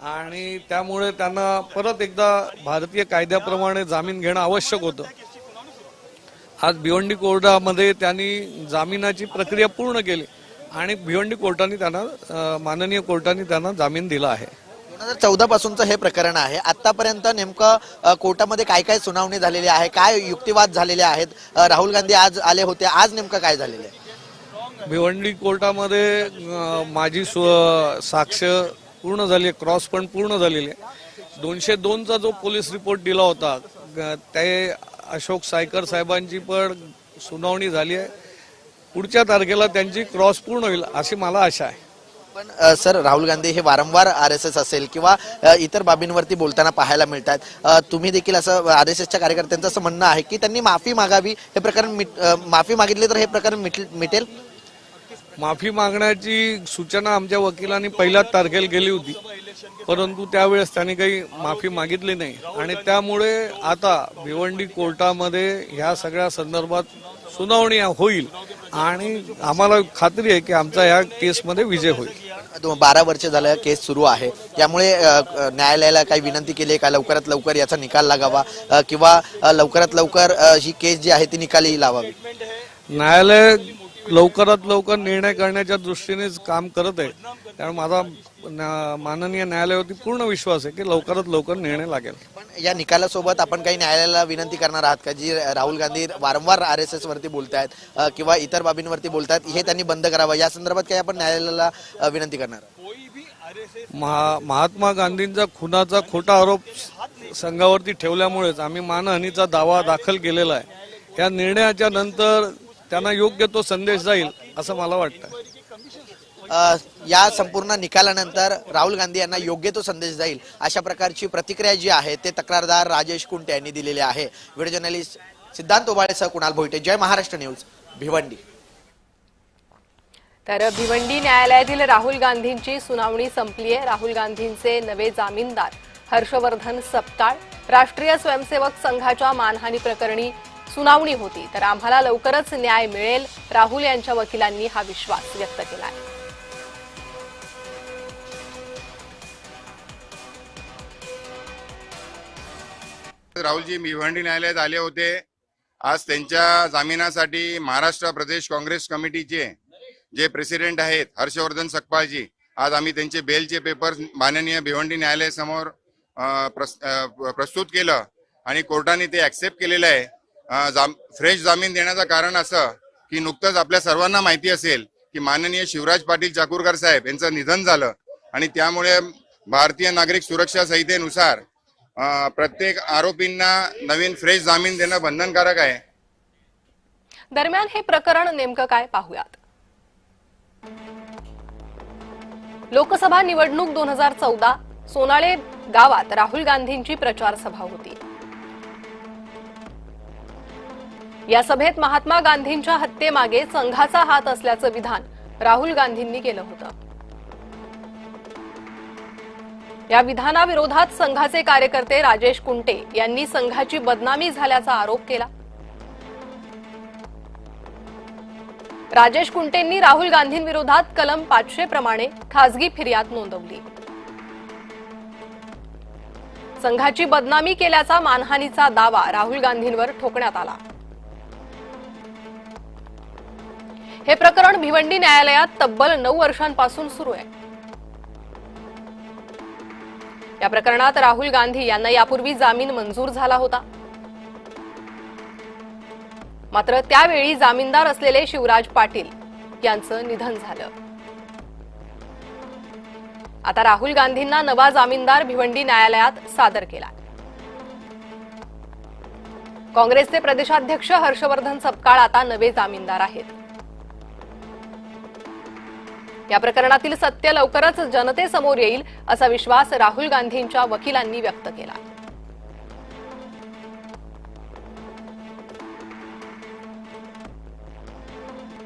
आणि त्यामुळे त्यांना परत एकदा भारतीय कायद्याप्रमाणे जामीन घेणं आवश्यक होतं। आज भिवंडी कोर्टामध्ये त्यांनी जामिनाची प्रक्रिया पूर्ण केली आणि भिवंडी कोर्टाने त्यांना माननीय कोर्टाने त्यांना जामीन दिला आहे। 2014 पासूनचं हे प्रकरण आहे। आतापर्यंत नेमकं कोर्टामध्ये काय काय सुनावणी झालेली आहे, काय युक्तिवाद झालेले आहेत? राहुल गांधी आज आले होते, आज नेमकं काय झालेलं आहे? भिवंडी कोर्टामध्ये माझी साक्ष पूर्ण झाली, क्रॉस पण पूर्ण झालेली आहे। 202चा जो पोलीस रिपोर्ट दिला होता ते अशोक सायकर साहेबांची पण सुनावणी झाली आहे। पुढच्या तारखेला त्यांची क्रॉस पूर्ण होईल अशी मला आशा आहे। पण सर, राहुल गांधी हे वारंवार आरएसएस असेल किंवा इतर बाबींवरती बोलताना पाहायला मिळतात। तुम्ही देखील असं आरएसएसच्या कार्यकर्त्यांचं असं म्हणणं आहे की त्यांनी माफी मागावी, हे प्रकरण माफी मागितली तर हे प्रकरण मिटेल। माफी मागण्याची सूचना आमच्या वकिलांनी पहिल्याच तारखेला केली होती, परंतु त्यावेळेस त्यांनी काही माफी मागितली नाही आणि त्यामुळे आता भिवंडी कोर्टामध्ये ह्या सगळ्या संदर्भात सुनावणी होईल आणि आम्हाला खात्री आहे की आमचा या केसमध्ये विजय होईल। 12 वर्ष झालं केस सुरू आहे, त्यामुळे न्यायालयाला काही विनंती केली का लवकरात लवकर याचा निकाल लागावा किंवा लवकरात लवकर ही केस जी आहे ती निकाली लावावी? न्यायालय लवकरात लवकर निर्णय करण्याच्या दृष्टीनेच काम करत आहे, त्यामुळे माझा माननीय न्यायालयावरती पूर्ण विश्वास आहे की लवकरात लवकर निर्णय लागेल। पण या निकालासोबत आपण काही न्यायालयाला विनंती करणार आहात का, जी राहुल गांधी वारंवार आरएसएस वरती बोलतायत किंवा इतर बाबींवरती बोलतायत, हे त्यांनी बंद करावं, या संदर्भात काही आपण न्यायालयाला विनंती करणार? महात्मा गांधींचा खुनाचा खोटा आरोप संघावरती ठेवल्यामुळेच आम्ही मानहानीचा दावा दाखल केलेला आहे। या निर्णयाच्या नंतर त्यांना योग्य तो संदेश जाईल असं मला वाटतं। या संपूर्ण निकालानंतर राहुल गांधी यांना योग्य तो संदेश जाईल अशा प्रकारची प्रतिक्रिया जी आहे ते तक्रारदार राजेश कुंटे यांनी दिलेली आहे। व्हिडिओ जर्नलिस्ट सिद्धांत ओबाळेसह कुणाल भोईटे, जय महाराष्ट्र न्यूज, भिवंडी। तर भिवंडी न्यायालयातील राहुल गांधींची सुनावणी संपली आहे। राहुल गांधींचे नवे जामीनदार हर्षवर्धन सपकाळ। राष्ट्रीय स्वयंसेवक संघाच्या मानहानी प्रकरणी सुनावणी होती, तर आम्हाला लवकरच न्याय मिळेल, राहुल यांच्या वकिलांनी हा विश्वास व्यक्त केला आहे। राहुलजी भिवंडी न्यायालयात आले होते। आज त्यांच्या जामिनासाठी महाराष्ट्र प्रदेश काँग्रेस कमिटीचे जे प्रेसिडेंट आहेत हर्षवर्धन सकपाळजी, आज आम्ही त्यांचे बेलचे पेपर माननीय भिवंडी न्यायालयासमोर प्रस्तुत केलं आणि कोर्टाने ते ऍक्सेप्ट केलेलं आहे। फ्रेश जामीन देण्याचं कारण असं की नुकतंच आपल्या सर्वांना माहिती असेल की माननीय शिवराज पाटील चाकूरकर साहेब यांचं निधन झालं आणि त्यामुळे भारतीय नागरिक सुरक्षा संहितेनुसार प्रत्येक आरोपींना नवीन फ्रेश जामीन देणं बंधनकारक आहे। दरम्यान हे प्रकरण नेमकं काय पाहूयात। लोकसभा निवडणूक 2014 सोनाळे गावात राहुल गांधींची प्रचार सभा होती। या सभेत महात्मा गांधींच्या हत्येमागे संघाचा हात असल्याचं विधान राहुल गांधींनी केलं होतं। या विधानाविरोधात संघाचे कार्यकर्ते राजेश कुंटे यांनी संघाची बदनामी झाल्याचा आरोप केला। राजेश कुंटेंनी राहुल गांधींविरोधात कलम 500 प्रमाणे खासगी फिर्याद नोंदवली। संघाची बदनामी केल्याचा मानहानीचा दावा राहुल गांधींवर ठोकण्यात आला। हे प्रकरण भिवंडी न्यायालयात तब्बल 9 वर्षांपासून सुरू आहे। या प्रकरणात राहुल गांधी यांना यापूर्वी जामीन मंजूर झाला होता, मात्र त्यावेळी जामीनदार असलेले शिवराज पाटील यांचं निधन झालं। आता राहुल गांधींना नवा जामीनदार भिवंडी न्यायालयात सादर केला। काँग्रेसचे प्रदेशाध्यक्ष हर्षवर्धन सपकाळ आता नवे जामीनदार आहेत। या प्रकरणातील सत्य लवकरच जनतेसमोर येईल असा विश्वास राहुल गांधींच्या वकिलांनी व्यक्त केला।